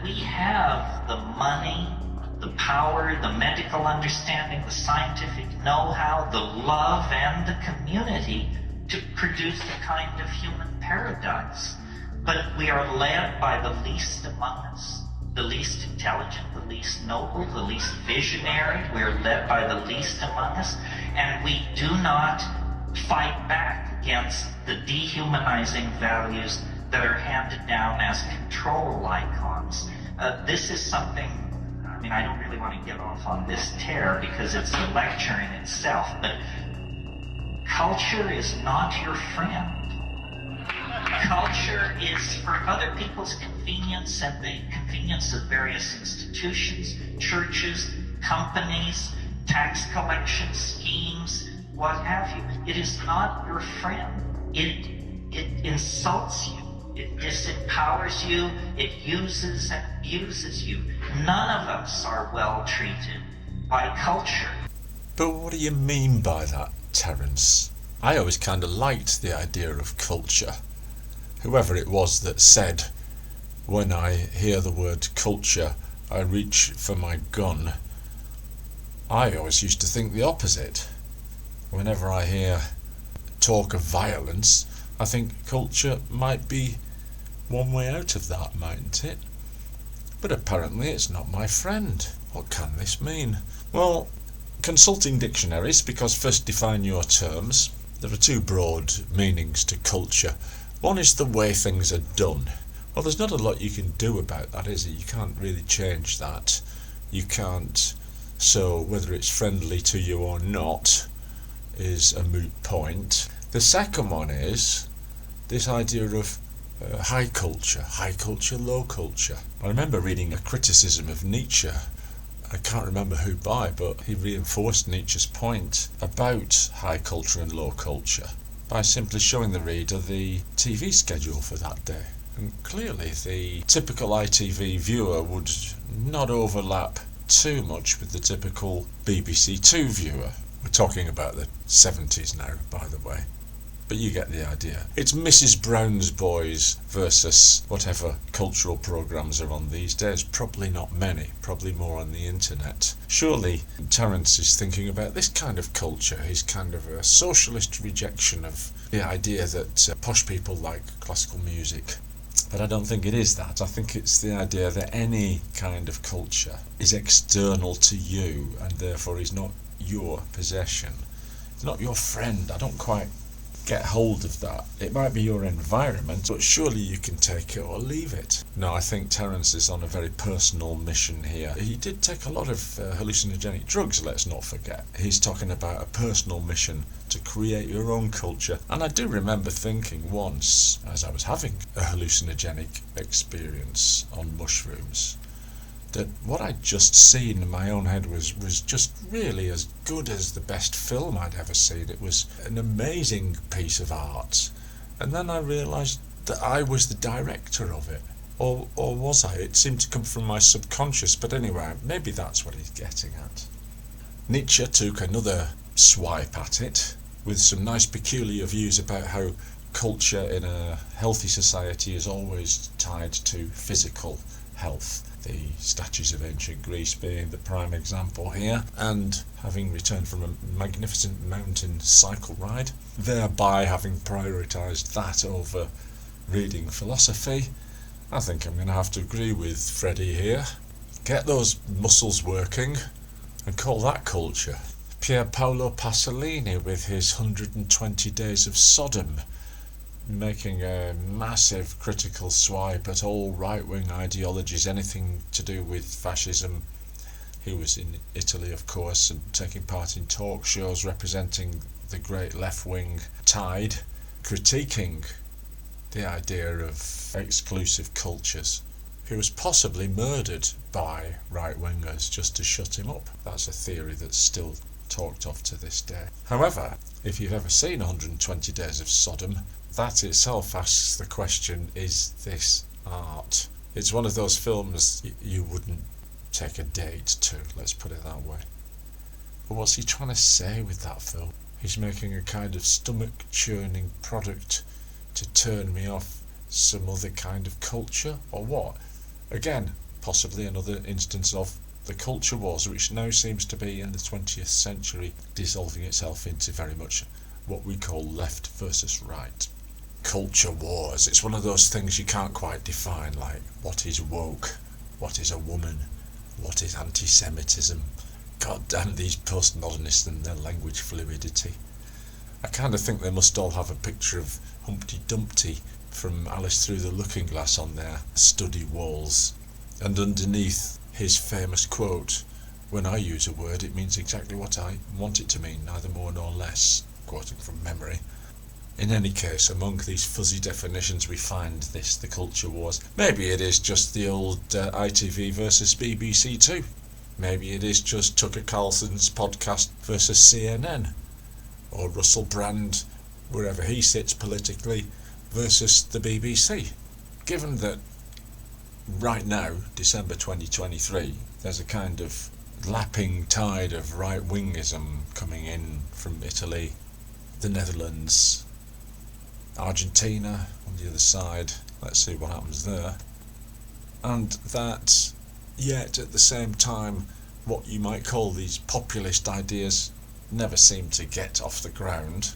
we have the money, the power, the medical understanding, the scientific know-how, the love, and the community to produce a kind of human paradise. But we are led by the least among us, the least intelligent, the least noble, the least visionary. We are led by the least among us, and we do not fight back against the dehumanizing values that are handed down as control icons. This is something, I mean, I don't really want to get off on this tear because it's a lecture in itself, but culture is not your friend. Culture is for other people's convenience and the convenience of various institutions, churches, companies, tax collection schemes, what have you. It is not your friend. It insults you. It disempowers you. It uses and abuses you. None of us are well treated by culture. But what do you mean by that, Terence? I always kind of liked the idea of culture. Whoever it was that said, when I hear the word culture, I reach for my gun, I always used to think the opposite. Whenever I hear talk of violence, I think culture might be one way out of that, mightn't it? But apparently it's not my friend. What can this mean? Well, consulting dictionaries, because first define your terms. There are two broad meanings to culture. One is the way things are done. Well, there's not a lot you can do about that, is it? You can't really change that. You can't. So whether it's friendly to you or not is a moot point. The second one is this idea of high culture, low culture. I remember reading a criticism of Nietzsche. I can't remember who by, but he reinforced Nietzsche's point about high culture and low culture by simply showing the reader the TV schedule for that day. And clearly the typical ITV viewer would not overlap too much with the typical BBC Two viewer. We're talking about the 70s now, by the way. But you get the idea. It's Mrs. Brown's Boys versus whatever cultural programmes are on these days. Probably not many, probably more on the internet. Surely Terence is thinking about this kind of culture. He's kind of a socialist rejection of the idea that posh people like classical music. But I don't think it is that. I think it's the idea that any kind of culture is external to you and therefore is not your possession. It's not your friend. I don't quite get hold of that. It might be your environment, but surely you can take it or leave it. No, I think Terence is on a very personal mission here. He did take a lot of hallucinogenic drugs, let's not forget. He's talking about a personal mission to create your own culture. And I do remember thinking once, as I was having a hallucinogenic experience on mushrooms, that what I'd just seen in my own head was just really as good as the best film I'd ever seen. It was an amazing piece of art. And then I realised that I was the director of it. Or was I? It seemed to come from my subconscious, but anyway, maybe that's what he's getting at. Nietzsche took another swipe at it, with some nice peculiar views about how culture in a healthy society is always tied to physical health. The statues of ancient Greece being the prime example here, and having returned from a magnificent mountain cycle ride, thereby having prioritised that over reading philosophy, I think I'm going to have to agree with Freddie here. Get those muscles working and call that culture. Paulo Passolini with his 120 Days of Sodom, making a massive critical swipe at all right-wing ideologies, anything to do with fascism. He was in Italy, of course, and taking part in talk shows representing the great left-wing tide, critiquing the idea of exclusive cultures. He was possibly murdered by right-wingers just to shut him up. That's a theory that's still talked of to this day. However, if you've ever seen 120 Days of Sodom, that itself asks the question, is this art? It's one of those films you wouldn't take a date to, let's put it that way. But what's he trying to say with that film? He's making a kind of stomach-churning product to turn me off some other kind of culture, or what? Again, possibly another instance of the culture wars, which now seems to be in the 20th century dissolving itself into very much what we call left versus right. Culture wars, it's one of those things you can't quite define, like what is woke, what is a woman, what is anti-Semitism. God damn these postmodernists and their language fluidity. I kind of think they must all have a picture of Humpty Dumpty from Alice Through the Looking Glass on their study walls, and underneath his famous quote, "When I use a word it means exactly what I want it to mean, neither more nor less," quoting from memory. In any case, among these fuzzy definitions we find this, the culture wars. Maybe it is just the old ITV versus BBC Two. Maybe it is just Tucker Carlson's podcast versus CNN. Or Russell Brand, wherever he sits politically, versus the BBC. Given that right now, December 2023, there's a kind of lapping tide of right-wingism coming in from Italy, the Netherlands, Argentina on the other side. Let's see what happens there. And that, yet at the same time, what you might call these populist ideas never seem to get off the ground.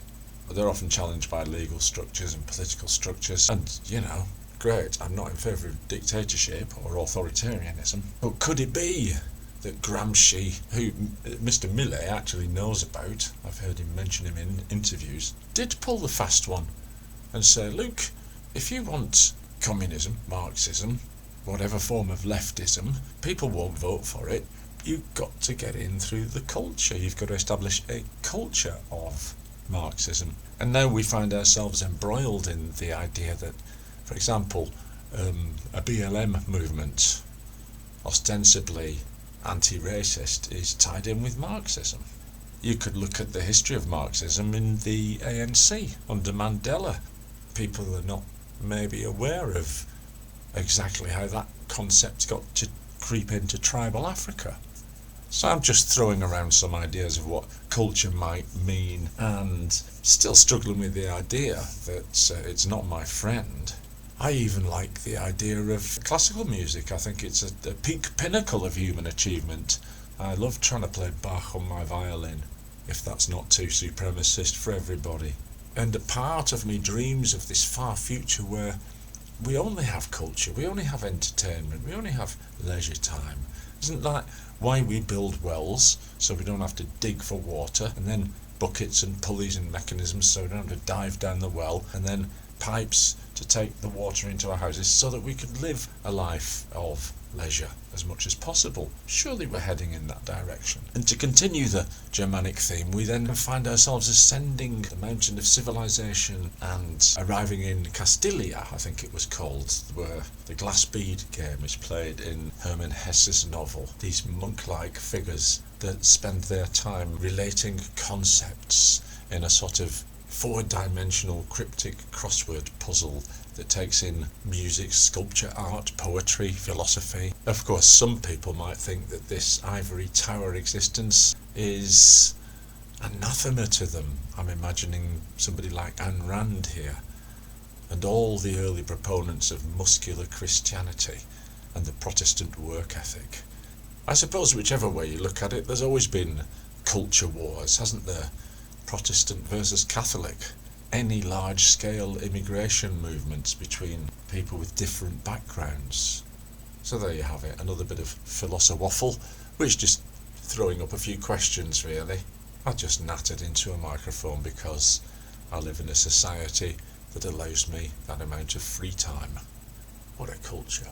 They're often challenged by legal structures and political structures, and, great, I'm not in favour of dictatorship or authoritarianism, but could it be that Gramsci, who Mr. Millet actually knows about, I've heard him mention him in interviews, did pull the fast one and say, look, if you want communism, Marxism, whatever form of leftism, people won't vote for it. You've got to get in through the culture. You've got to establish a culture of Marxism. And now we find ourselves embroiled in the idea that, for example, a BLM movement, ostensibly anti-racist, is tied in with Marxism. You could look at the history of Marxism in the ANC under Mandela. People are not maybe aware of exactly how that concept got to creep into tribal Africa. So I'm just throwing around some ideas of what culture might mean, and still struggling with the idea that it's not my friend. I even like the idea of classical music. I think it's a peak pinnacle of human achievement. I love trying to play Bach on my violin, if that's not too supremacist for everybody. And a part of me dreams of this far future where we only have culture, we only have entertainment, we only have leisure time. Isn't that why we build wells, so we don't have to dig for water, and then buckets and pulleys and mechanisms so we don't have to dive down the well, and then pipes to take the water into our houses so that we could live a life of leisure as much as possible? Surely we're heading in that direction. And to continue the Germanic theme, we then find ourselves ascending the mountain of civilization and arriving in Castilia, I think it was called, where the glass bead game is played in Hermann Hesse's novel. These monk-like figures that spend their time relating concepts in a sort of four-dimensional cryptic crossword puzzle that takes in music, sculpture, art, poetry, philosophy. Of course, some people might think that this ivory tower existence is anathema to them. I'm imagining somebody like Ayn Rand here, and all the early proponents of muscular Christianity and the Protestant work ethic. I suppose whichever way you look at it, there's always been culture wars, hasn't there? Protestant versus Catholic, any large-scale immigration movements between people with different backgrounds. So there you have it, another bit of philosophy-waffle, which just throwing up a few questions really. I just nattered into a microphone because I live in a society that allows me that amount of free time. What a culture.